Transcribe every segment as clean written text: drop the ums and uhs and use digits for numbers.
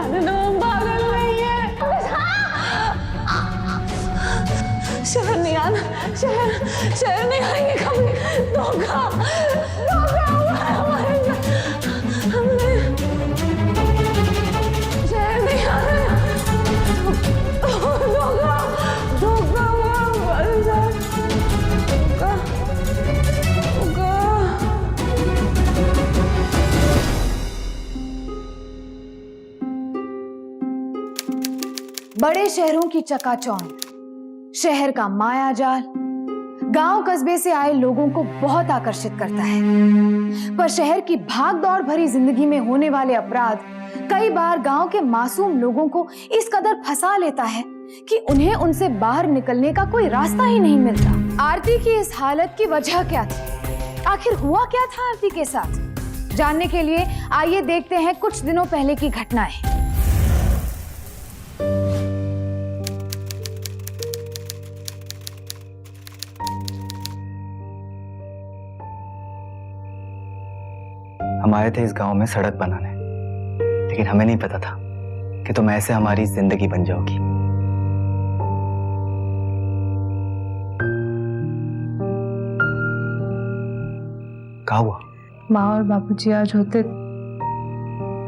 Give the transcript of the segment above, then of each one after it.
जाने दो, पागल नहीं है। शहर नहीं आना, शहर नहीं आएंगे कभी। धोखा हुआ है हमारे साथ, हमने शहर नहीं आना। धोखा हुआ हमारे साथ, धोखा। बड़े शहरों की चकाचौंध, शहर का मायाजाल गांव कस्बे से आए लोगों को बहुत आकर्षित करता है, पर शहर की भाग-दौड़ भरी जिंदगी में होने वाले अपराध कई बार गांव के मासूम लोगों को इस कदर फंसा लेता है कि उन्हें उनसे बाहर निकलने का कोई रास्ता ही नहीं मिलता। आरती की इस हालत की वजह क्या थी? आखिर हुआ क्या था आरती के साथ? जानने के लिए आइए देखते हैं कुछ दिनों पहले की घटनाएं। हम आए थे इस गांव में सड़क बनाने, लेकिन हमें नहीं पता था कि तुम ऐसे हमारी जिंदगी बन जाओगी। क्या हुआ? माँ और बाबूजी आज होते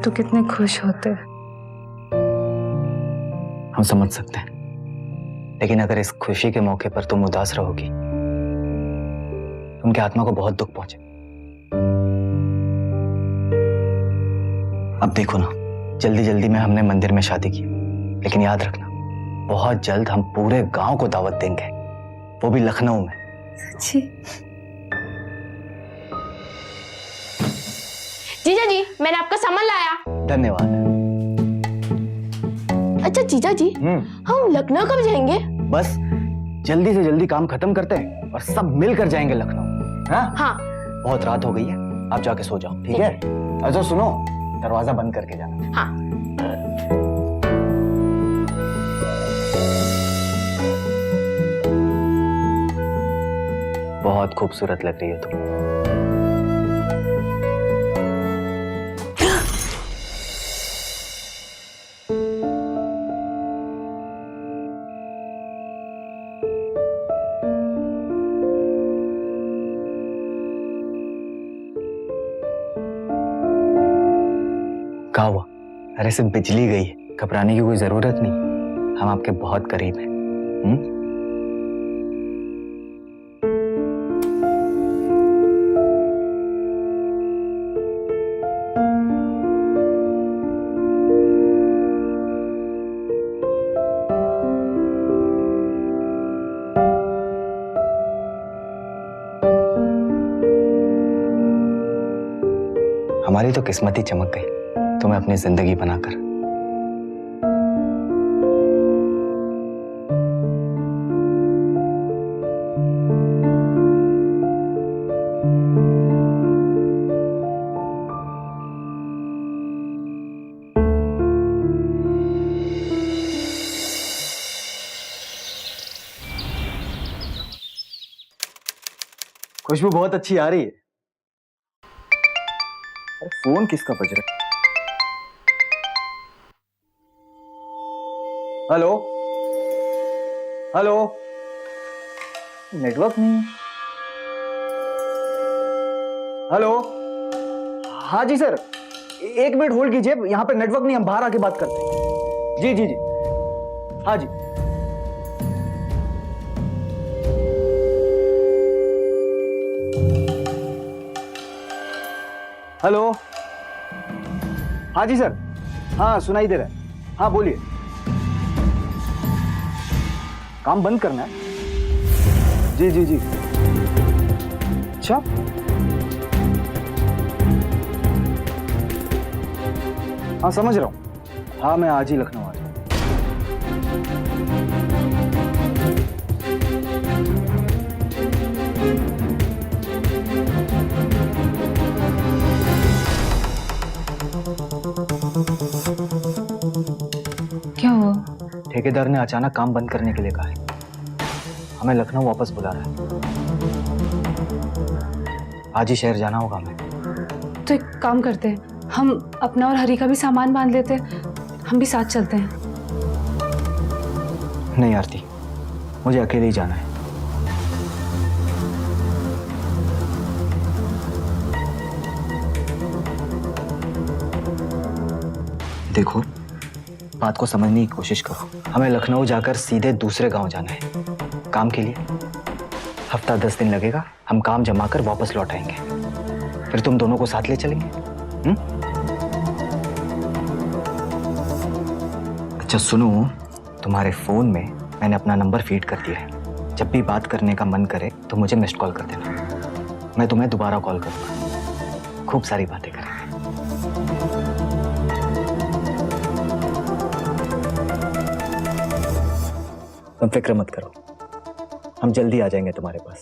तो कितने खुश होते। हम समझ सकते हैं, लेकिन अगर इस खुशी के मौके पर तुम उदास रहोगी, उनकी आत्मा को बहुत दुख पहुंचे। अब देखो ना, जल्दी जल्दी में हमने मंदिर में शादी की, लेकिन याद रखना बहुत जल्द हम पूरे गांव को दावत देंगे, वो भी लखनऊ में। सच्ची? जीजा जी, मैंने आपका सामान लाया। धन्यवाद। अच्छा जीजा जी, हम लखनऊ कब जाएंगे? बस जल्दी से जल्दी काम खत्म करते हैं और सब मिलकर जाएंगे लखनऊ। हाँ? हाँ। बहुत रात हो गई है, आप जाके सो जाओ, ठीक है? अच्छा सुनो, दरवाजा बंद करके जाना। हाँ। बहुत खूबसूरत लग रही है तुम। क्या हुआ? अरे सिर्फ बिजली गई है, घबराने की कोई जरूरत नहीं, हम आपके बहुत करीब हैं। हमारी तो किस्मत ही चमक गई तुम्हें अपनी जिंदगी बनाकर। खुशबू बहुत अच्छी आ रही है। अरे फोन किसका बज रहा है? हेलो हेलो, नेटवर्क नहीं है। हेलो, हाँ जी सर, एक मिनट होल्ड कीजिए, यहां पे नेटवर्क नहीं, हम बाहर आके बात करते हैं। जी जी जी, हाँ जी। हेलो, हाँ जी सर, हाँ सुनाई दे रहा है, हाँ बोलिए। काम बंद करना है? जी जी जी, अच्छा हाँ समझ रहा हूँ, हाँ मैं आज ही लखनऊ आ जाऊँ। क्या हुआ? ठेकेदार ने अचानक काम बंद करने के लिए कहा है, हमें लखनऊ वापस बुला रहा है। आज ही शहर जाना होगा हमें। तो एक काम करते हैं, हम अपना और हरी का भी सामान बांध लेते हैं, हम भी साथ चलते हैं। नहीं आरती, मुझे अकेले ही जाना है। देखो, बात को समझने की कोशिश करो। हमें लखनऊ जाकर सीधे दूसरे गांव जाना है काम के लिए। हफ्ता 10 दिन लगेगा, हम काम जमा कर वापस लौट आएंगे, फिर तुम दोनों को साथ ले चलेंगे। अच्छा सुनो, तुम्हारे फोन में मैंने अपना नंबर फीड कर दिया है। जब भी बात करने का मन करे तो मुझे मिस्ड कॉल कर देना, मैं तुम्हें दोबारा कॉल करूंगा, खूब सारी बातें करेंगे। तुम फिक्र मत करो, हम जल्दी आ जाएंगे तुम्हारे पास।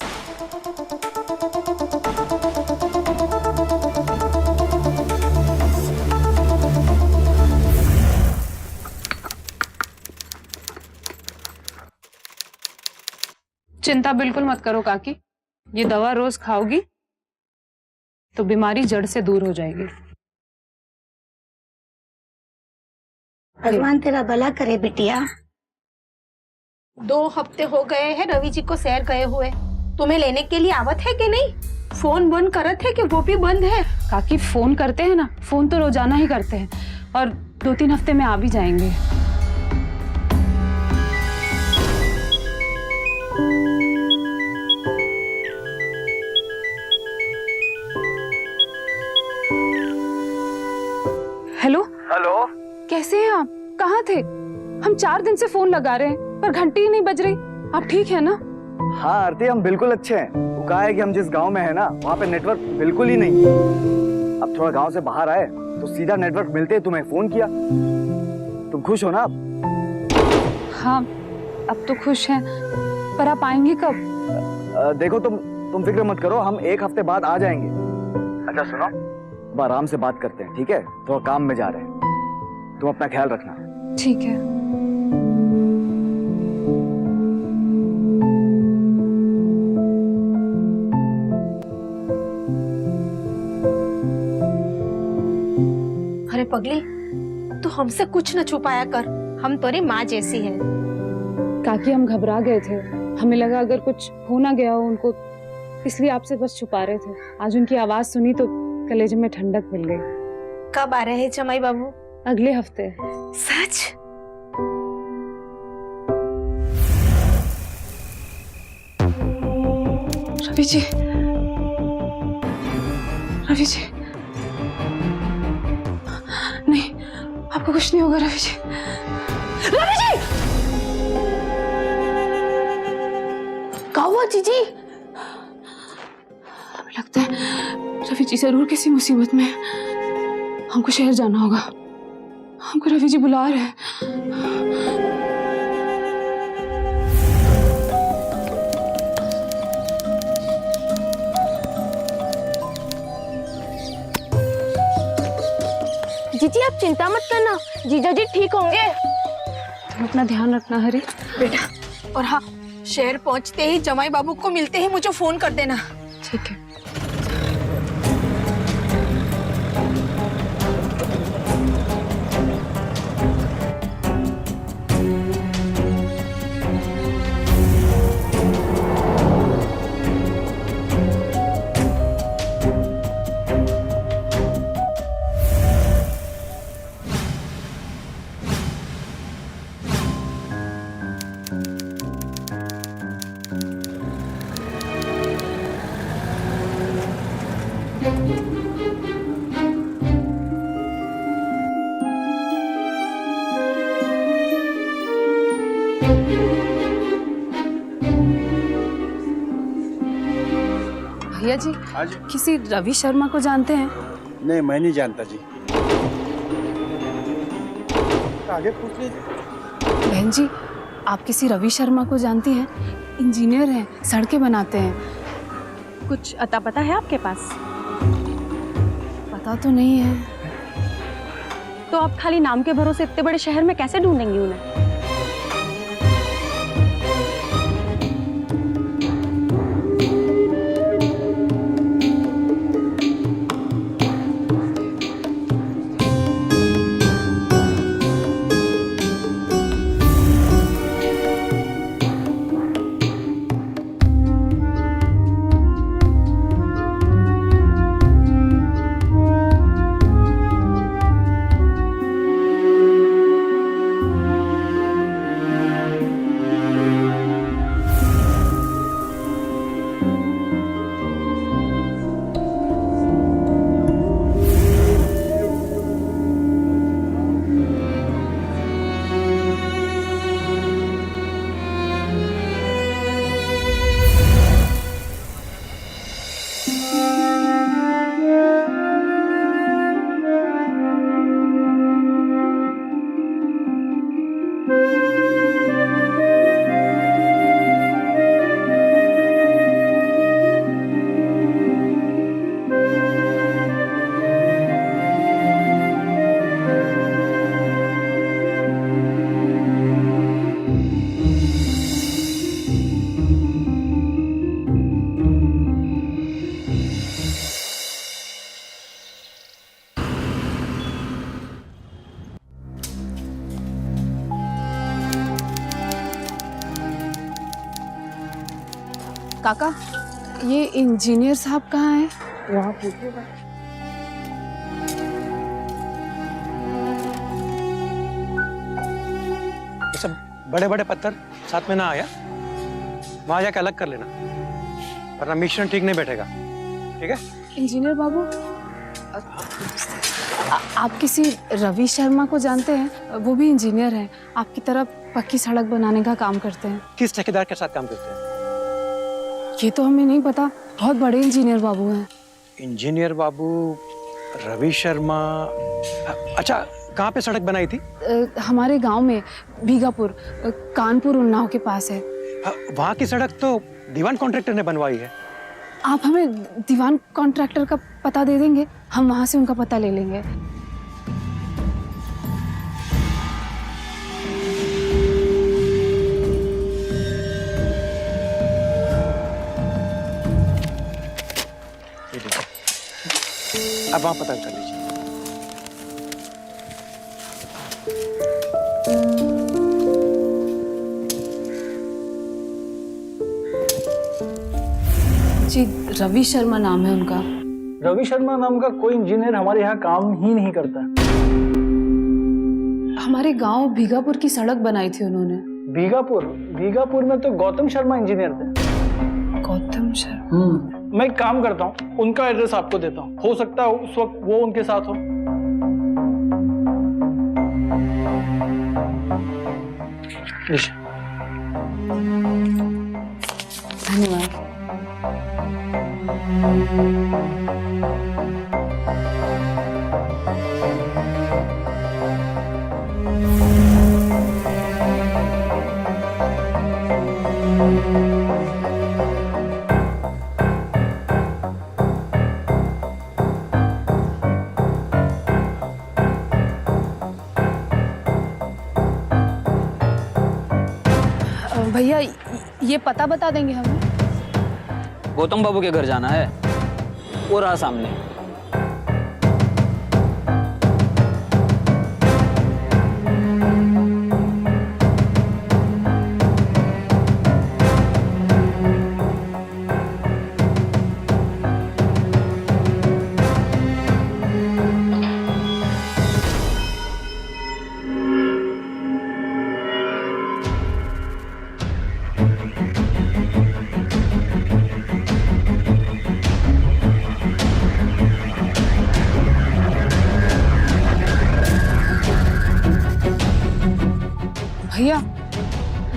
चिंता बिल्कुल मत करो काकी, ये दवा रोज खाओगी तो बीमारी जड़ से दूर हो जाएगी। भगवान तेरा भला करे बिटिया। 2 हफ्ते हो गए हैं रवि जी को शहर गए हुए, तुम्हें लेने के लिए आवत है कि नहीं? फोन बंद करत है कि वो भी बंद है? काकी फोन करते हैं ना, फोन तो रोजाना ही करते हैं और 2-3 हफ्ते में आ भी जाएंगे। हेलो हेलो, कैसे हैं आप? कहाँ थे? हम 4 दिन से फोन लगा रहे हैं पर घंटी ही नहीं बज रही। आप ठीक है ना? हाँ आरती, हम बिल्कुल अच्छे हैं। वो कहा है कि हम जिस गांव में है ना, वहाँ पे नेटवर्क बिल्कुल ही नहीं। अब थोड़ा गांव से बाहर आए तो सीधा नेटवर्क मिलते ही तुम्हें फोन किया। तुम खुश हो ना अब? हाँ, अब तो खुश हैं, पर आप आएंगे कब? देखो तुम फिक्र मत करो, हम 1 हफ्ते बाद आ जाएंगे। अच्छा सुनो, अब आराम से बात करते हैं, ठीक है? थोड़ा काम में जा रहे हैं, तुम अपना ख्याल रखना। ठीक है। अरे पगली, तू हमसे कुछ न छुपाया कर, हम तोरी माँ जैसी है। काकी हम घबरा गए थे, हमें लगा अगर कुछ हो ना गया हो उनको, इसलिए आपसे बस छुपा रहे थे। आज उनकी आवाज सुनी तो कलेजे में ठंडक मिल गई। कब आ रहे हैं जमाई बाबू? अगले हफ्ते। सच? रवि जी, रवि जी, नहीं, आपको कुछ नहीं होगा रवि जी। रवि जी! क्या हुआ जीजी? हमें लगता है रवि जी जरूर किसी मुसीबत में है। हमको शहर जाना होगा, हमको रवि जी बुला रहे हैं। जीजी आप चिंता मत करना, जीजा जी ठीक होंगे। तुम अपना ध्यान रखना हरी। बेटा, और हाँ, शहर पहुंचते ही जमाई बाबू को मिलते ही मुझे फोन कर देना। ठीक है। भैया जी, हाँ जी। किसी रवि शर्मा को जानते हैं? नहीं, मैं नहीं जानता जी। आगे पूछ लीजिए। बहन जी, आप किसी रवि शर्मा को जानती हैं? इंजीनियर हैं, सड़कें बनाते हैं। कुछ अता पता है आपके पास? पता तो नहीं है। तो आप खाली नाम के भरोसे इतने बड़े शहर में कैसे ढूंढेंगी उन्हें? काका, ये इंजीनियर साहब कहाँ हैं? वहाँ पूछिए। ये सब बड़े बड़े पत्थर साथ में ना आया, वहां जाके अलग कर लेना, वरना मिश्रण ठीक नहीं बैठेगा। ठीक है? इंजीनियर बाबू, आप किसी रवि शर्मा को जानते हैं? वो भी इंजीनियर हैं, आपकी तरह पक्की सड़क बनाने का काम करते हैं। किस ठेकेदार के साथ काम करते हैं? ये तो हमें नहीं पता, बहुत बड़े इंजीनियर बाबू हैं। इंजीनियर बाबू, रवि शर्मा। अच्छा, कहाँ पे सड़क बनाई थी? हमारे गांव में, बीगापुर, कानपुर उन्नाव के पास है। वहाँ की सड़क तो दीवान कॉन्ट्रैक्टर ने बनवाई है। आप हमें दीवान कॉन्ट्रैक्टर का पता दे देंगे, हम वहां से उनका पता ले लेंगे। अब वहाँ पता कर लीजिए। जी, रवि शर्मा नाम है उनका। रवि शर्मा नाम का कोई इंजीनियर हमारे यहाँ काम ही नहीं करता। हमारे गांव भीगापुर की सड़क बनाई थी उन्होंने। भीगापुर में तो गौतम शर्मा इंजीनियर थे। गौतम शर्मा? मैं एक काम करता हूँ, उनका एड्रेस आपको देता हूँ, हो सकता है उस वक्त वो उनके साथ हो। धन्यवाद। भैया, ये पता बता देंगे हमें? गौतम बाबू के घर जाना है, वो रहा सामने। भैया,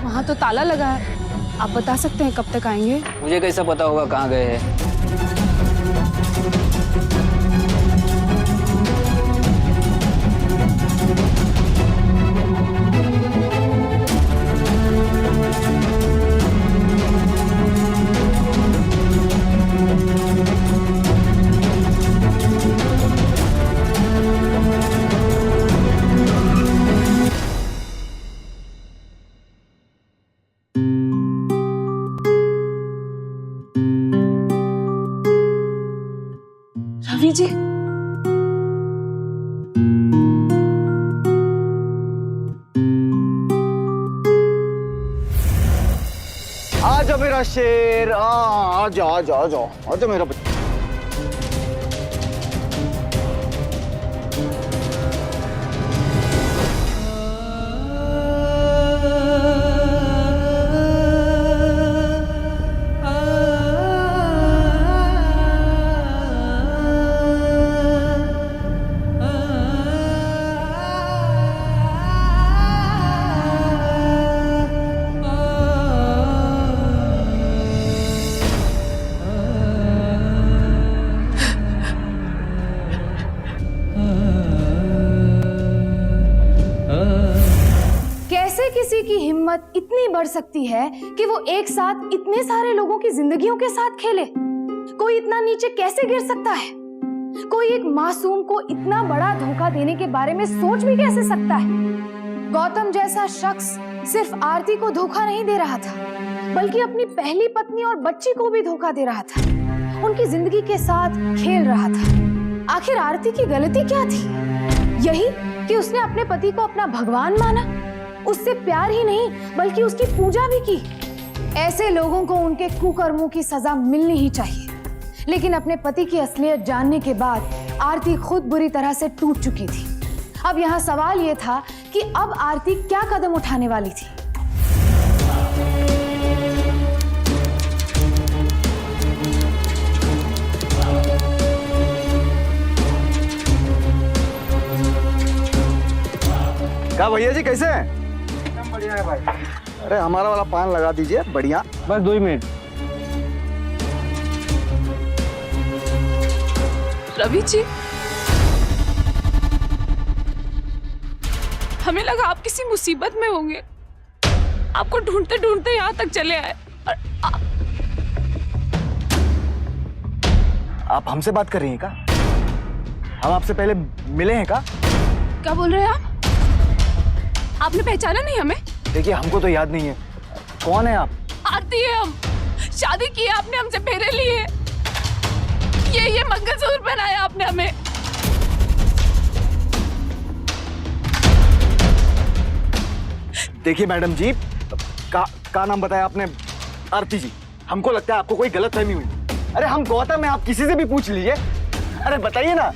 वहाँ तो ताला लगा है, आप बता सकते हैं कब तक आएंगे? मुझे कैसा पता होगा कहाँ गए हैं? रवि जी, आजा मेरा शेर, आजा आजा आजा आजा मेरा बच्चा। कैसे किसी की हिम्मत इतनी बढ़ सकती है कि वो एक साथ इतने सारे लोगों की जिंदगियों के साथ खेले? कोई इतना नीचे कैसे गिर सकता है? कोई एक मासूम को इतना बड़ा धोखा देने के बारे में सोच भी कैसे सकता है? गौतम जैसा शख्स सिर्फ आरती को धोखा नहीं दे रहा था, बल्कि अपनी पहली पत्नी और बच्ची को भी धोखा दे रहा था, उनकी जिंदगी के साथ खेल रहा था। आखिर आरती की गलती क्या थी? यही कि उसने अपने पति को अपना भगवान माना, उससे प्यार ही नहीं बल्कि उसकी पूजा भी की। ऐसे लोगों को उनके कुकर्मों की सजा मिलनी ही चाहिए। लेकिन अपने पति की असलियत जानने के बाद आरती खुद बुरी तरह से टूट चुकी थी। अब यहाँ सवाल ये था कि अब आरती क्या कदम उठाने वाली थी। क्या भैया जी कैसे हैं? एकदम बढ़िया है भाई। अरे हमारा वाला पान लगा दीजिए, बढ़िया। बस 2 मिनट। रवि जी, हमें लगा आप किसी मुसीबत में होंगे। आपको ढूंढते ढूंढते यहाँ तक चले आए। और आप हमसे बात कर रही हैं क्या? हम आपसे पहले मिले हैं क्या? क्या बोल रहे हैं आप? आपने पहचाना नहीं हमें? देखिए हमको तो याद नहीं है। कौन है आप? आरती है हम। शादी की है आपने हमसे, फेरे लिए। ये मंगलसूत्र पहनाया आपने हमें। देखिए मैडम जी, का नाम बताया आपने? आरती जी। हमको लगता है आपको कोई गलतफहमी हुई। अरे हम गौतम हैं, आप किसी से भी पूछ लीजिए। अरे बताइए ना।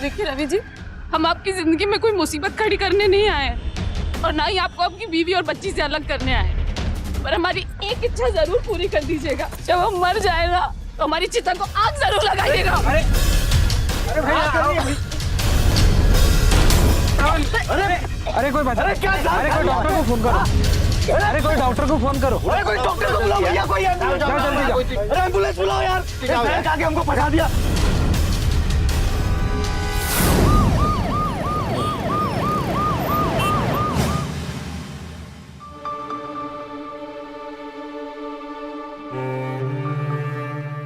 देखिए रवि जी, हम आपकी जिंदगी में कोई मुसीबत खड़ी करने नहीं आए हैं और ना ही आपको आपकी बीवी और बच्ची से अलग करने आए हैं। पर हमारी एक इच्छा जरूर पूरी कर दीजिएगा। जब हम मर जाएगा तो हमारी चिता को आग जरूर लगाइएगा। अरे अरे कोई बात, अरे क्या, अरे कोई डॉक्टर को फोन करो। अरे कोई डॉक्टर को फोन करो। अरे कोई डॉक्टर को बुलाओ भैया, कोई अरे एम्बुलेंस बुलाओ यार। आगे हमको फंसा दिया।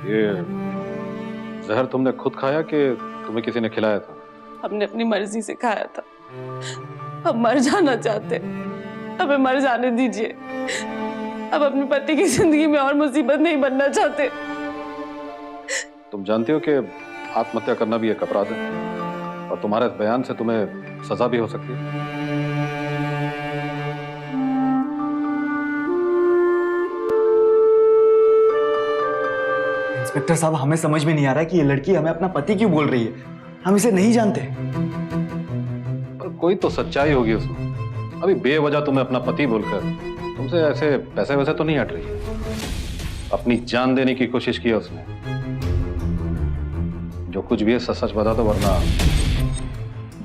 ये जहर तुमने खुद खाया कि तुम्हें किसी ने खिलाया था? हमने अपनी मर्जी से खाया था। हम मर जाना चाहते, हमें मर जाने दीजिए। अब अपने पति की जिंदगी में और मुसीबत नहीं बनना चाहते। तुम जानती हो कि आत्महत्या करना भी एक अपराध है और तुम्हारे इस बयान से तुम्हें सजा भी हो सकती है। इंस्पेक्टर साहब, हमें समझ में नहीं आ रहा है कि ये लड़की हमें अपना पति क्यों बोल रही है। हम इसे नहीं जानते। पर कोई तो सच्चाई होगी उसमें। अभी बेवजह तुम्हें अपना पति बोलकर तुमसे ऐसे पैसे वैसे तो नहीं हट रही है। अपनी जान देने की कोशिश की है उसने। जो कुछ भी है सच सच बता दो, वरना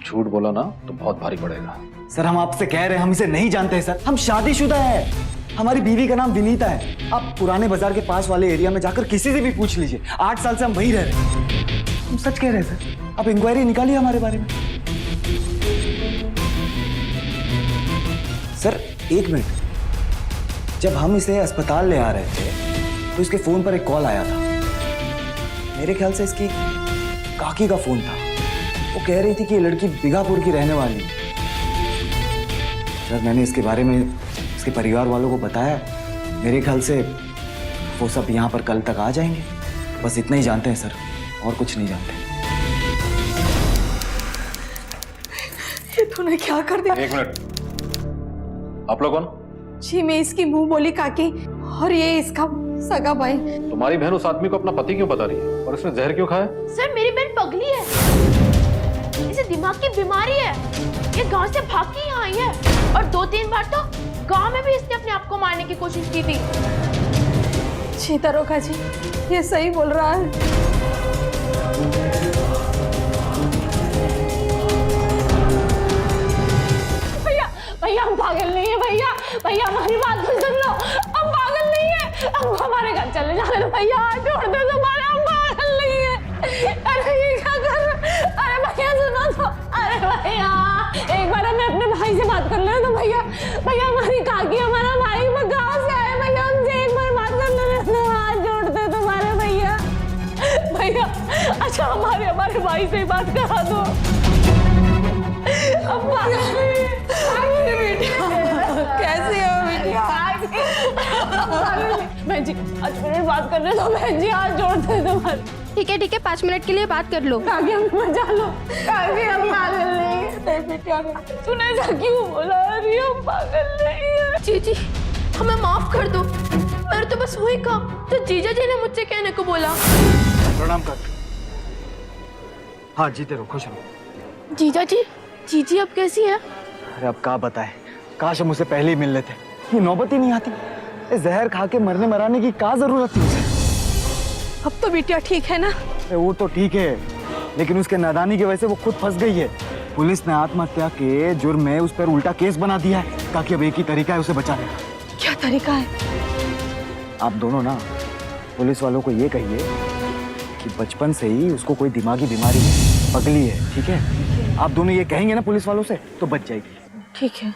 झूठ बोला ना तो बहुत भारी पड़ेगा। सर हम आपसे कह रहे हैं, हम इसे नहीं जानते हैं सर। हम शादीशुदा हैं। हमारी बीवी का नाम विनीता है। आप पुराने बाजार के पास वाले एरिया में जाकर किसी से भी पूछ लीजिए। 8 साल से हम वहीं रह रहे हैं। हम सच कह रहे हैं सर। आप इंक्वायरी निकालिए हमारे बारे में। Sir 1 minute. जब हम इसे अस्पताल ले आ रहे थे तो इसके फोन पर एक कॉल आया था। मेरे ख्याल से इसकी काकी का फोन था। वो कह रही थी कि ये लड़की बिगापुर की रहने वाली है। सर मैंने इसके बारे में इसके परिवार वालों को बताया। मेरे ख्याल से वो सब यहाँ पर कल तक आ जाएंगे। बस इतना ही जानते हैं सर, और कुछ नहीं जानते। ये तूने क्या कर दिया? 1 मिनट। आप लोग कौन? जी मैं इसकी मुंह बोली काकी और ये इसका सगा भाई। तुम्हारी बहन उस आदमी को अपना पति क्यों बता रही है और उसने जहर क्यों खाया? सर मेरी बहन पगली है, इसे दिमाग की बीमारी है। ये गांव से भाग के यहाँ आई है और 2-3 बार तो गांव में भी इसने अपने आप को मारने की कोशिश की थी। जी दरोगा जी, ये सही बोल रहा है। भैया हम पागल नहीं है। भैया हमारी बात तो सुन लो, हम पागल नहीं है। हमको हमारे घर चले जाने दो भैया, छोड़ दो हमारे, हम पागल नहीं है। अरे ये क्या कर रहे? अरे भैया सुनो तो। अरे भैया एक बार हमें अपने भाई से बात कर ले तो भैया भाई से बात करा दो। अम्मा कैसे हो बेटिया? बहन जी 5 मिनट बात करने दो, बहन जी हाथ जोड़ते हैं तुम्हारे। ठीक है 5 मिनट के लिए बात कर लो। काकी हमको बचा लो, काकी हम पागल नहीं है। बेटिया तूने ऐसा क्यों बोला? अरे हम पागल नहीं है। जीजी हमें माफ कर दो, मेरे तो बस वही काम तो जीजा जी ने मुझसे कहने को बोला। प्रणाम कर। हाँ जीते रहो, खुश रहो। जीजा जी, जीजी अब कैसी है? अरे अब क्या बताए, काश हम उसे पहले ही मिल लेते, ये नौबत ही नहीं आती। ये जहर खा के मरने मराने की क्या जरूरत थी उसे? अब तो बिटिया ठीक है ना? अरे वो तो ठीक है, लेकिन उसके नादानी की वजह से वो खुद फंस गई है। पुलिस ने आत्महत्या के जुर्म में उस पर उल्टा केस बना दिया है, ताकि अब एक ही तरीका है उसे बचाने का। क्या तरीका है? आप दोनों ना पुलिस वालों को ये कहिए कि बचपन से ही उसको कोई दिमागी बीमारी है, पगली है, ठीक है? आप दोनों ये कहेंगे ना पुलिस वालों से तो बच जाएगी। ठीक है।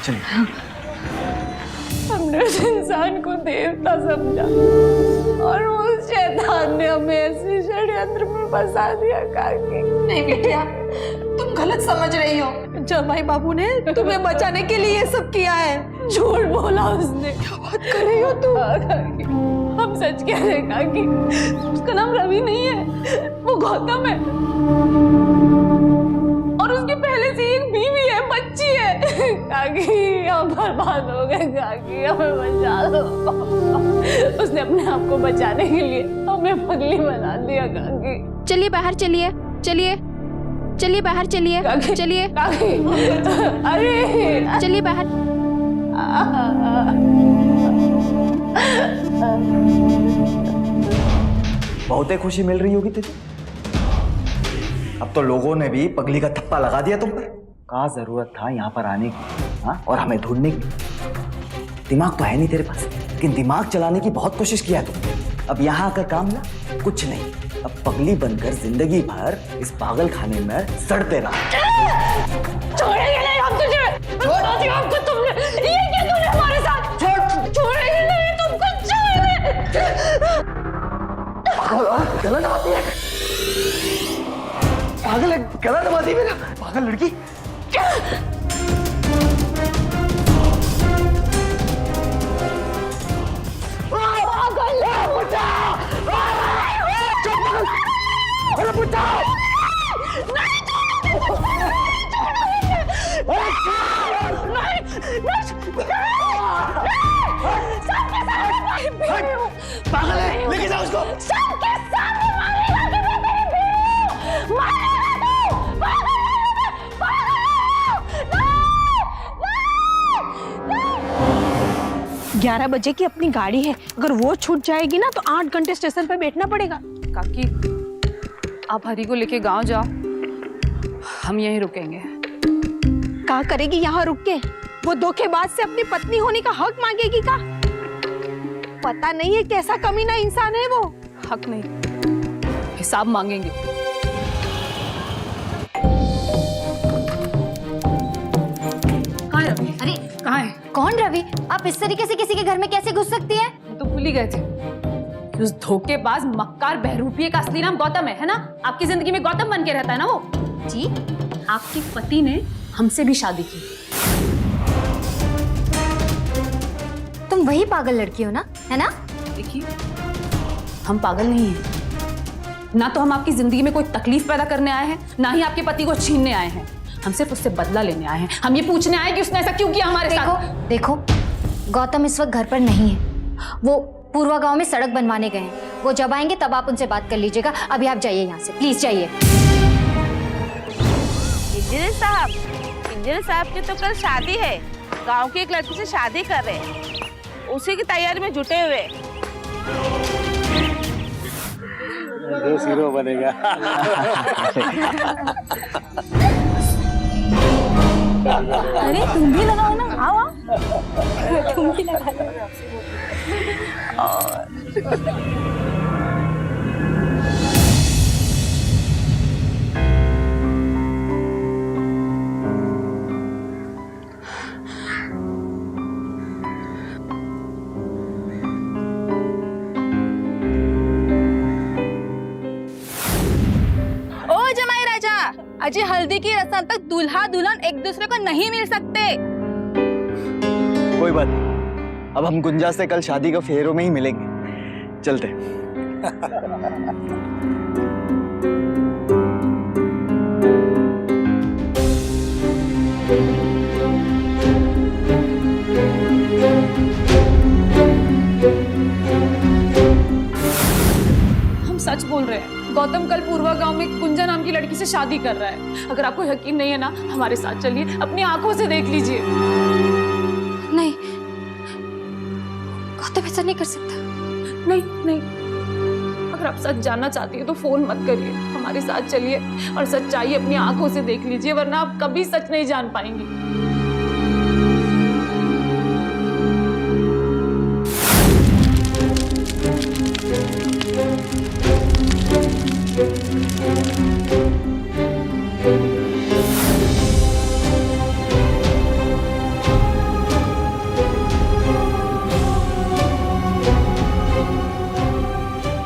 चलिए। हमने उस इंसान को देवता समझा और उस शैतान ने हमें ऐसे षड्यंत्र में फंसा दिया। काकी नहीं बिटिया, तुम गलत समझ रही हो। जमाई बाबू ने तुम्हें बचाने के लिए ये सब किया है। झूठ बोला उसने। क्या बात कर रही हो तुम? हम सच कह रहे हैं काकी, उसका नाम रवि नहीं है, वो गौतम है और उसके पहले से एक बीवी है, बच्ची है। काकी हम बर्बाद हो गए, काकी हमें बचा दो। उसने अपने आप को बचाने के लिए हमें पगली बना दिया। काकी चलिए बाहर चलिए, चलिए चलिए बाहर चलिए, चलिए काकी अरे चलिए बाहर। बहुत ही खुशी मिल रही होगी तुझे। अब तो लोगों ने भी पगली का थप्पा लगा दिया तुम पर। क्या जरूरत था यहाँ पर आने की, हाँ? और हमें ढूंढने की? दिमाग तो है नहीं तेरे पास, लेकिन दिमाग चलाने की बहुत कोशिश किया है तुमने। अब यहाँ आकर काम ना, कुछ नहीं। अब पगली बनकर जिंदगी भर इस पागल खाने में सड़ते रहा। छोड़ेंगे नहीं हम तुझे। हमको तुमने ये क्या तूने हमारे साथ? छोड़ेंगे नहीं तुमको, गला दबाती है, पागल है, गला दबाती मेरा, पागल लड़की। पागल है, लेके जाओ उसको। सबके सामने मारेगा कि मैं तेरी बीवी हूँ। मारेगा तू, पागल है, पागल है। 11 बजे की अपनी गाड़ी है, अगर वो छूट जाएगी ना तो 8 घंटे स्टेशन पे बैठना पड़ेगा। काकी आप हरी को लेके गांव जाओ, हम यहीं रुकेंगे। क्या करेगी यहाँ रुक के? वो धोखेबाज से अपनी पत्नी होने का हक मांगेगी का? पता नहीं है कैसा कमीना इंसान है वो। हक नहीं, हिसाब मांगेंगे। कहाँ रवि? अरे कहाँ है? कौन रवि? आप इस तरीके से किसी के घर में कैसे घुस सकती है? वो तो भूल ही गए थे। उस धोखेबाज मक्कार बहरूपिये का असली नाम गौतम है ना? आपकी जिंदगी में गौतम बन के रहता है ना वो? जी, आपके पति ने हमसे भी शादी की। तुम वही पागल लड़की हो ना, है ना? देखिए, हम पागल नहीं हैं। ना तो हम आपकी जिंदगी में कोई तकलीफ पैदा करने आए हैं, ना ही आपके पति को छीनने आए हैं। हम सिर्फ उससे बदला लेने आए हैं। हम ये पूछने आए हैं कि उसने ऐसा क्यों किया हमारे साथ। देखो, गौतम इस वक्त घर पर नहीं है। वो पूर्वा गांव में सड़क बनवाने गए हैं। वो जब आएंगे तब आप उनसे बात कर लीजिएगा। अभी आप जाइए यहाँ से, प्लीज जाइए। इंजीनियर साहब की तो कल शादी है। गांव की एक लड़की से शादी कर रहे हैं, उसी की तैयारी में जुटे हुए। हीरो बनेगा। अरे तुम भी लगाओ ना, आओ तुम भी लगा लो। अजय हल्दी की रस्म तक दूल्हा दुल्हन एक दूसरे को नहीं मिल सकते। कोई बात नहीं, अब हम गुंजा से कल शादी का फेरों में ही मिलेंगे। चलते। हम सच बोल रहे हैं। गौतम कल पूर्वा गांव में गुंजा नाम की लड़की से शादी कर रहा है। अगर आपको यकीन नहीं है ना, हमारे साथ चलिए, अपनी आंखों से देख लीजिए। नहीं, गौतम ऐसा नहीं कर सकता। नहीं नहीं, अगर आप सच जानना चाहती है तो फोन मत करिए, हमारे साथ चलिए और सच्चाई अपनी आंखों से देख लीजिए, वरना आप कभी सच नहीं जान पाएंगी।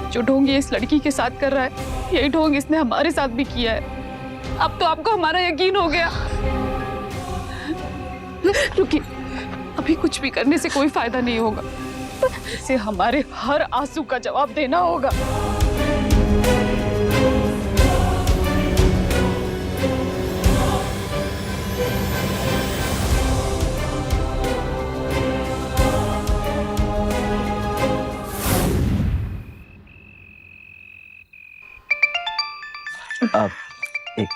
जो ढोंग ये इस लड़की के साथ कर रहा है, यही ढोंग इसने हमारे साथ भी किया है। अब तो आपको हमारा यकीन हो गया। रुकिए, अभी कुछ भी करने से कोई फायदा नहीं होगा। इसे हमारे हर आंसू का जवाब देना होगा। अब एक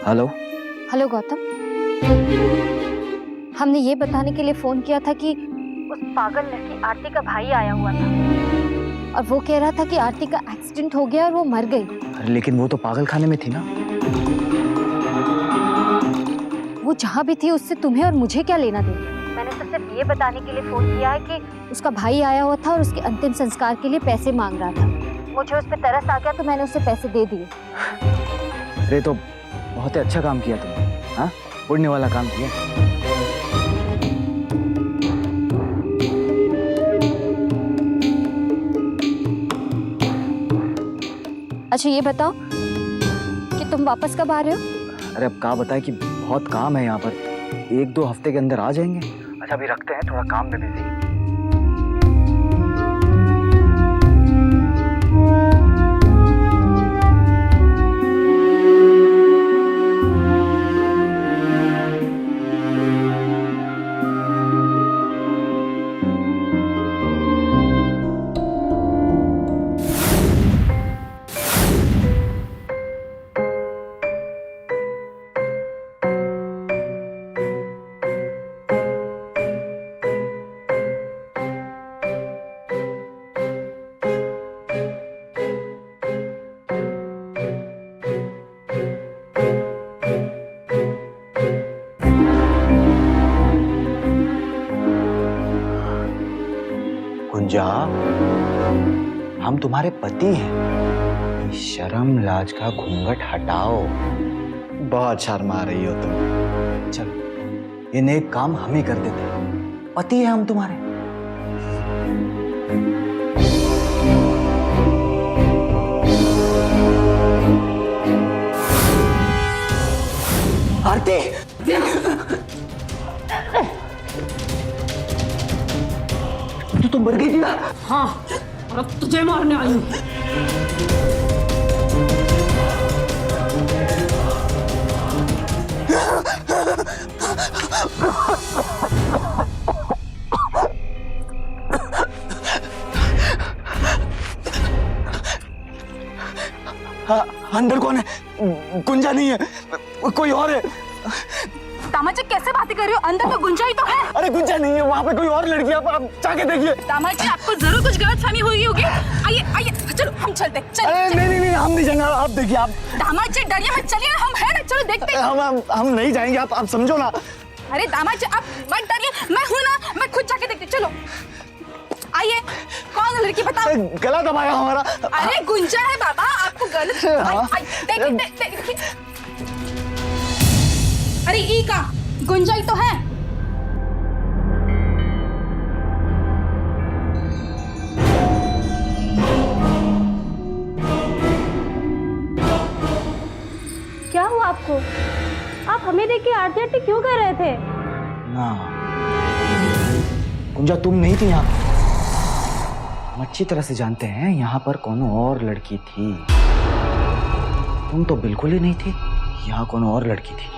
हेलो। हेलो गौतम, हमने ये बताने के लिए फोन किया था कि उस पागल लड़की आरती का भाई आया हुआ था और वो कह रहा था कि आरती का एक्सीडेंट हो गया और वो मर गई। अरे लेकिन वो तो पागल खाने में थी ना। वो जहाँ भी थी उससे तुम्हें और मुझे क्या लेना देना। मैंने तो सिर्फ ये बताने के लिए फोन किया है कि उसका भाई आया हुआ था और उसके अंतिम संस्कार के लिए पैसे मांग रहा था। मुझे उस पर तरस आ गया तो मैंने उसे पैसे दे दिए। अरे तो बहुत ही अच्छा काम किया तुमने, हाँ, उड़ने वाला काम किया। अच्छा ये बताओ कि तुम वापस कब आ रहे हो? अरे अब क्या बताए कि बहुत काम है यहाँ पर, 1-2 हफ्ते के अंदर आ जाएंगे। अच्छा अभी रखते हैं, थोड़ा काम में बिजी। गुंजा, हम तुम्हारे पति हैं, शर्म लाज का घूंघट हटाओ। बहुत शर्मा रही हो तुम। चलो ये नेक काम हम ही कर देते हैं, पति है हम तुम्हारे। आरती, तो मर गई थी ना? हाँ, और अब तुझे मारने आई हूँ। हाँ, अंदर कौन है? गुंजा नहीं है, कोई और है। दामाद जी कैसे बातें कर रहे हो? अंदर तो गुंजा ही तो है। अरे गुंजा नहीं है, वहाँ पे कोई और लड़की है, आप जाके देखिए। दामाद जी आपको जरूर कुछ गलतफहमी हुई होगी। आइए आइए, चलो हम चलते। अरे नहीं, हम नहीं जाएंगे, आप देखिए। आप दामाद जी डरिए मत, चलिए हम हैं ना, चलो देखते हैं। हम नहीं जाएंगे, आप समझो ना। अरे दामाद जी आप मत डरिए, मैं हूं ना, मैं खुद जाके देखती। चलो आइए, कौन है लड़की बताओ। गला दबाया हमारा। अरे गुंजा है बाबा, आपको गलत। देखिए। अरे ई का गुंजा ही तो है। क्या हुआ आपको? आप हमें देख के आरती आरती क्यों कर रहे थे? ना गुंजा, तुम नहीं थी यहाँ। हम अच्छी तरह से जानते हैं यहाँ पर कौन और लड़की थी। तुम तो बिल्कुल ही नहीं थी। यहाँ कौन और लड़की थी।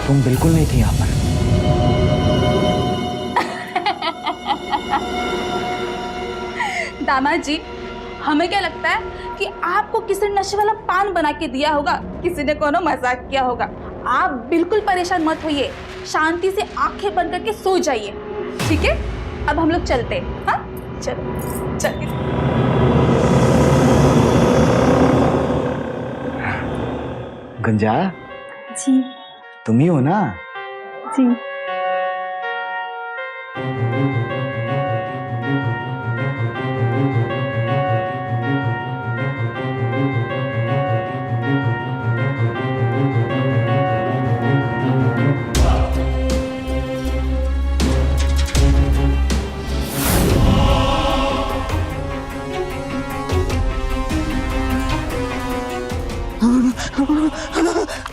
तुम बिल्कुल नहीं थी यहाँ पर। दामाद जी, हमें क्या लगता है कि आपको किसी ने नशे वाला पान बना के दिया होगा, किसी ने कोनो मजाक किया होगा। आप बिल्कुल परेशान मत होइए, शांति से आंखें बंद करके सो जाइए, ठीक है? अब हम लोग चलते हैं। हाँ चलो चलिए। गुंजा जी तुम ही हो ना? जी।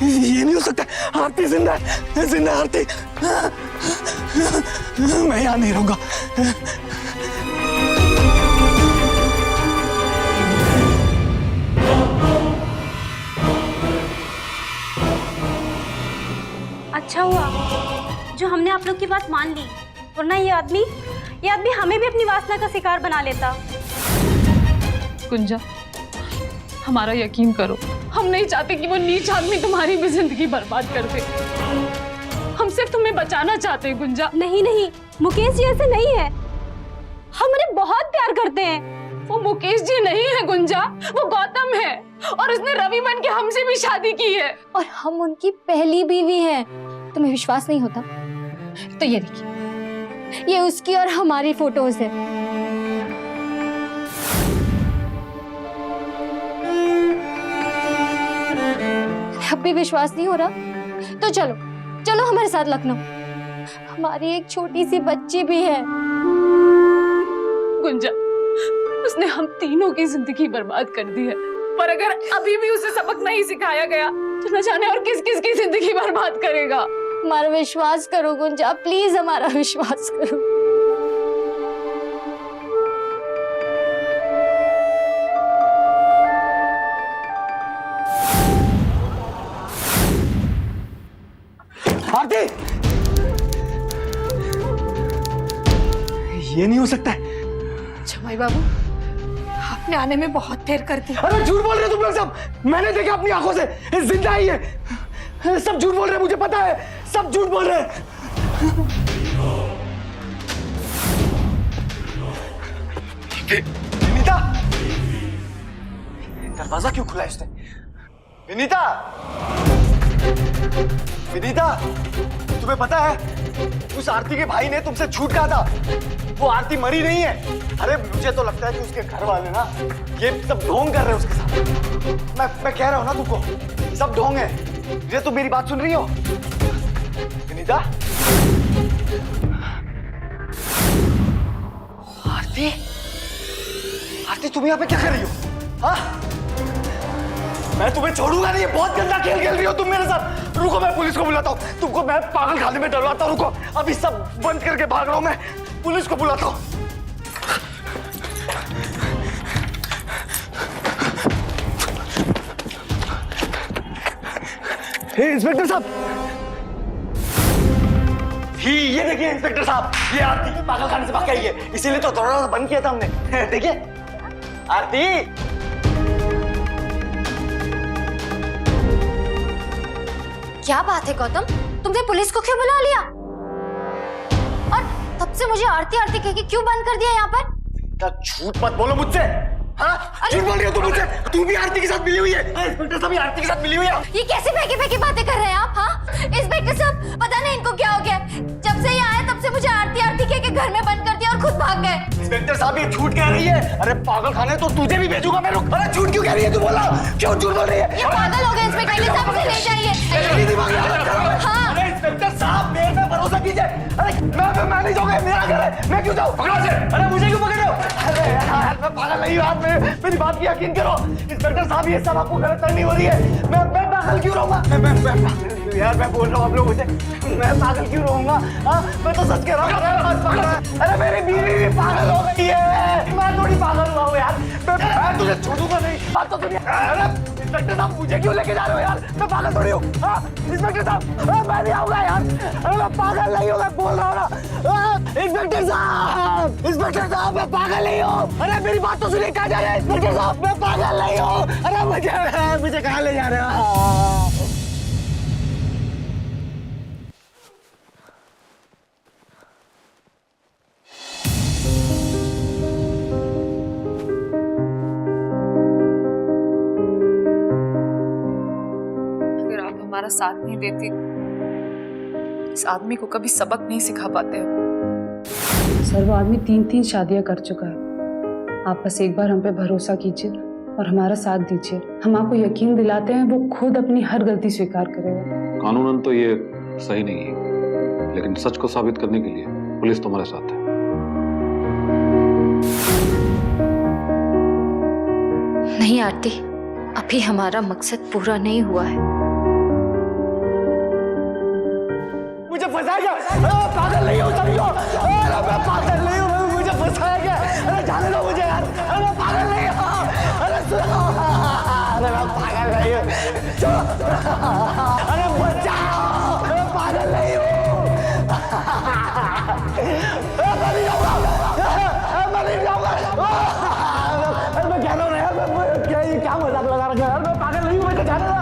ये नहीं हो सकता। आरती जिंदा है, जिंदा आरती। मैं यहाँ नहीं रहूंगा। अच्छा हुआ जो हमने आप लोग की बात मान ली, वरना ये आदमी हमें भी अपनी वासना का शिकार बना लेता। गुंजा, हमारा यकीन करो, हम नहीं चाहते कि वो नीच आदमी तुम्हारी भी जिंदगी बर्बाद कर दे। हम सिर्फ तुम्हें बचाना चाहते हैं गुंजा। नहीं नहीं, मुकेश जी ऐसे नहीं है, हम उन्हें बहुत प्यार करते हैं। वो मुकेश जी नहीं है गुंजा, वो गौतम है, और उसने रवि बन के हमसे भी शादी की है। और हम उनकी पहली बीवी हैं। तुम्हें विश्वास नहीं होता तो ये देखिए, ये उसकी और हमारी फोटोज है। अब भी विश्वास नहीं हो रहा तो चलो चलो हमारे साथ लखनऊ। हमारी एक छोटी सी बच्ची भी है। गुंजा, उसने हम तीनों की जिंदगी बर्बाद कर दी है, पर अगर अभी भी उसे सबक नहीं सिखाया गया तो न जाने और किस किस की जिंदगी बर्बाद करेगा। हमारा विश्वास करो गुंजा, प्लीज हमारा विश्वास करो। आरती, ये नहीं हो सकता है। जमाई बाबू, आपने आने में बहुत देर कर दी। अरे झूठ बोल रहे तुम लोग सब। मैंने देखा अपनी आंखों से, जिंदा ही है। सब झूठ बोल रहे हैं, मुझे पता है, सब झूठ बोल रहे हैं। विनीता, दरवाजा क्यों खुला है उसने? विनीता, विनीता, तुम्हें पता है उस आरती के भाई ने तुमसे झूठ कहा था। वो आरती मरी नहीं है। अरे मुझे तो लगता है कि उसके घर वाले ना ये सब ढोंग कर रहे हैं उसके साथ। मैं कह रहा हूं ना तुमको, सब ढोंग है। ये तुम मेरी बात सुन रही हो विनीता? आरती, आरती तुम यहाँ पे क्या कर रही हो? हाँ, मैं तुम्हें छोड़ूंगा नहीं। बहुत गंदा खेल खेल रही हो तुम मेरे साथ। रुको, मैं पुलिस को बुलाता हूँ। तुमको मैं पागल खाने में डलवाता हूँ। रुको, अभी सब बंद करके भाग रहा हूँ। मैं पुलिस को बुलाता हूँ। इंस्पेक्टर साहब, ये देखिए इंस्पेक्टर साहब, ये आरती की पागल खाने से भाग गई है, इसीलिए तो दौड़ना बंद किया था हमने। देखिए आरती। क्या बात है गौतम, तुमने पुलिस को क्यों बुला लिया? और तब से मुझे आरती आरती कह के क्यों बंद कर दिया यहाँ पर? झूठ मत बोलो मुझसे। झूठ बोल रही हो तुम मुझसे? तू भी आरती के साथ मिली हुई है? इंस्पेक्टर साहब, आरती के साथ मिली हुई है? ये कैसे फेंके बातें कर रहे हैं आप? हाँ इंस्पेक्टर साहब, पता नहीं इनको क्या हो गया, जब से ये आए तब से मुझे आरती आरती कह के घर में बंद कर दिया और खुद भाग गए। इंस्पेक्टर साहब, ये झूठ कह रही है। अरे पागल खाने, तो तुझे भी भेजूंगा मैं। रुक, अरे झूठ क्यों कह रही है तू? बोला क्यों झूठ बोल रही है? ये पागल हो गए इंस्पेक्टर साहब, इसे ले जाइए। हाँ अरे इंस्पेक्टर साहब, मेरे पे भरोसा कीजिए। अरे मैं नहीं जाऊंगा, मेरा घर है, मैं क्यों जाऊं? पकड़ो इसे। अरे मुझे क्यों पकड़ रहे हो? अरे यार, मैं पागल नहीं हूं यार, मेरी बात की यकीन करो। इंस्पेक्टर साहब, ये सब आपको गलत नहीं हो रही है। मैं पागल क्यों रहूंगा? मैं यार, मैं बोल रहा हूँ आप लोगों से, मैं पागल क्यों रहूंगा? हाँ, मैं तो सच कह रहा हूँ। अरे मेरी बीवी भी पागल हो गई है, मैं थोड़ी पागल हुआ हूँ यार। मैं तुझे छोड़ूंगा नहीं। बात तो सुनिए। अरे इंस्पेक्टर साहब, मुझे क्यों लेके जा रहे हो यार? मैं पागल थोड़ी हूँ। इंस्पेक्टर साहब, मैं नहीं आऊंगा यार। अरे मैं पागल नहीं हूँ, मैं बोल रहा हूँ ना। इंस्पेक्टर साहब, मैं पागल नहीं हूँ। अरे मेरी बात तो सुनिए, कहाँ जा रहे हैं इंस्पेक्टर साहब? मैं पागल नहीं हूँ। अरे मुझे कहाँ ले जा रहे हो? अगर आप हमारा साथ नहीं देती, इस आदमी को कभी सबक नहीं सिखा पाते हो। सर, वो आदमी 3 शादियां कर चुका है। आप बस एक बार हम पे भरोसा कीजिए और हमारा साथ दीजिए। हम आपको यकीन दिलाते हैं, वो खुद अपनी हर गलती स्वीकार करेगा। कानूनन तो ये सही नहीं है, लेकिन सच को साबित करने के लिए पुलिस तुम्हारे साथ है। नहीं आरती, अभी हमारा मकसद पूरा नहीं हुआ है। मुझे फंसाया गया। पागल नहीं हूँ समझो। अरे मैं पागल नहीं हूँ, मुझे फंसाया गया। अरे जाने दो मुझे यार। अरे मैं पागल नहीं हूँ। अरे सुनो, अरे मैं पागल नहीं हूँ। अरे बचाओ, मैं पागल नहीं हूँ। मैं नहीं जाऊँगा, मैं नहीं जाऊँगा। मैं कह रहा हूँ यार, क्या मजाक लगा रखा है यार? मैं पागल नहीं हूँ, मुझे जाने दो।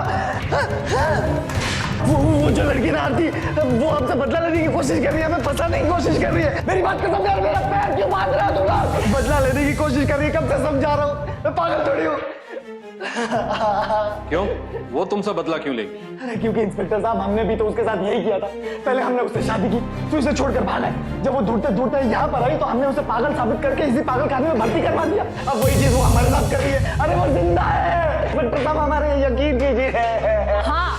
वो जो लड़की ना आती, वो हमसे बदला लेने की कोशिश कर रही है, हमें फंसाने की कोशिश कर रही है। मेरी बात को समझा, मेरा पैर क्यों बांध रहा है तुम लोग? बदला लेने की कोशिश कर रही है, कब से समझा रहा हूँ। मैं पागल थोड़ी हूँ। क्यों? वो तुमसे बदला क्यों लेगी? अरे क्योंकि इंस्पेक्टर साहब, हमने भी तो उसके साथ यही किया था। पहले हमने उससे शादी की, फिर उसे छोड़कर भागा। जब वो ढूंढते ढूंढते यहाँ पर आई तो हमने उसे पागल साबित करके इसी पागल खाने में भर्ती करवा दिया। अब वही चीज वो हमारे साथ कर रही है। अरे वो जिंदा है इंस्पेक्टर साहब, हमारे यकीन कीजिए। हाँ,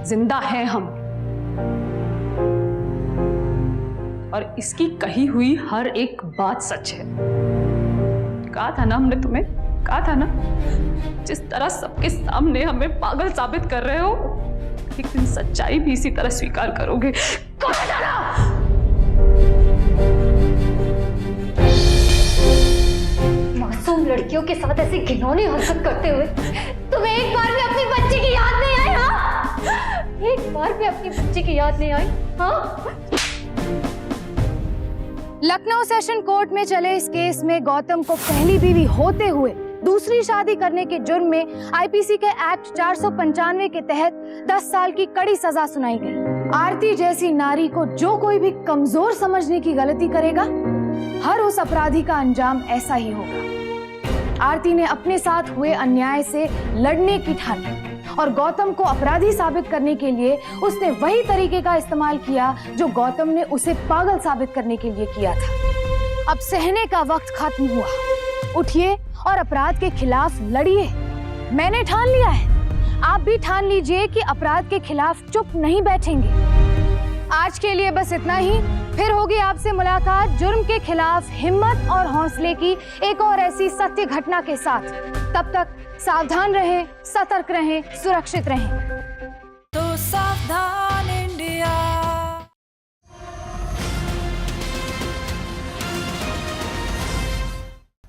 जिंदा हैं हम, और इसकी कही हुई हर एक बात सच है। कहा था ना हमने तुम्हें, कहा था ना, जिस तरह सबके सामने हमें पागल साबित कर रहे हो, एक दिन सच्चाई भी इसी तरह स्वीकार करोगे। कहा था ना? मासूम लड़कियों के साथ ऐसी घिनौनी हरकत करते हुए तुम्हें एक बार भी अपनी बच्ची की याद नहीं आई? हाँ, एक बार भी अपनी बच्ची की याद नहीं आई? हाँ। लखनऊ सेशन कोर्ट में चले इस केस में गौतम को पहली बीवी होते हुए दूसरी शादी करने के जुर्म में आईपीसी के एक्ट 495 के तहत 10 साल की कड़ी सजा सुनाई गई। आरती जैसी नारी को जो कोई भी कमजोर समझने की गलती करेगा, हर उस अपराधी का अंजाम ऐसा ही होगा। आरती ने अपने साथ हुए अन्याय से लड़ने की ठानी और गौतम को अपराधी साबित करने के लिए उसने वही तरीके का इस्तेमाल किया जो गौतम ने उसे पागल साबित करने के लिए किया था। अब सहने का वक्त खत्म हुआ, उठिए और अपराध के खिलाफ लड़िए। मैंने ठान लिया है, आप भी ठान लीजिए कि अपराध के खिलाफ चुप नहीं बैठेंगे। आज के लिए बस इतना ही, फिर होगी आपसे मुलाकात जुर्म के खिलाफ हिम्मत और हौसले की एक और ऐसी सत्य घटना के साथ। तब तक सावधान रहें, सतर्क रहें, सुरक्षित रहें। तो सावधान।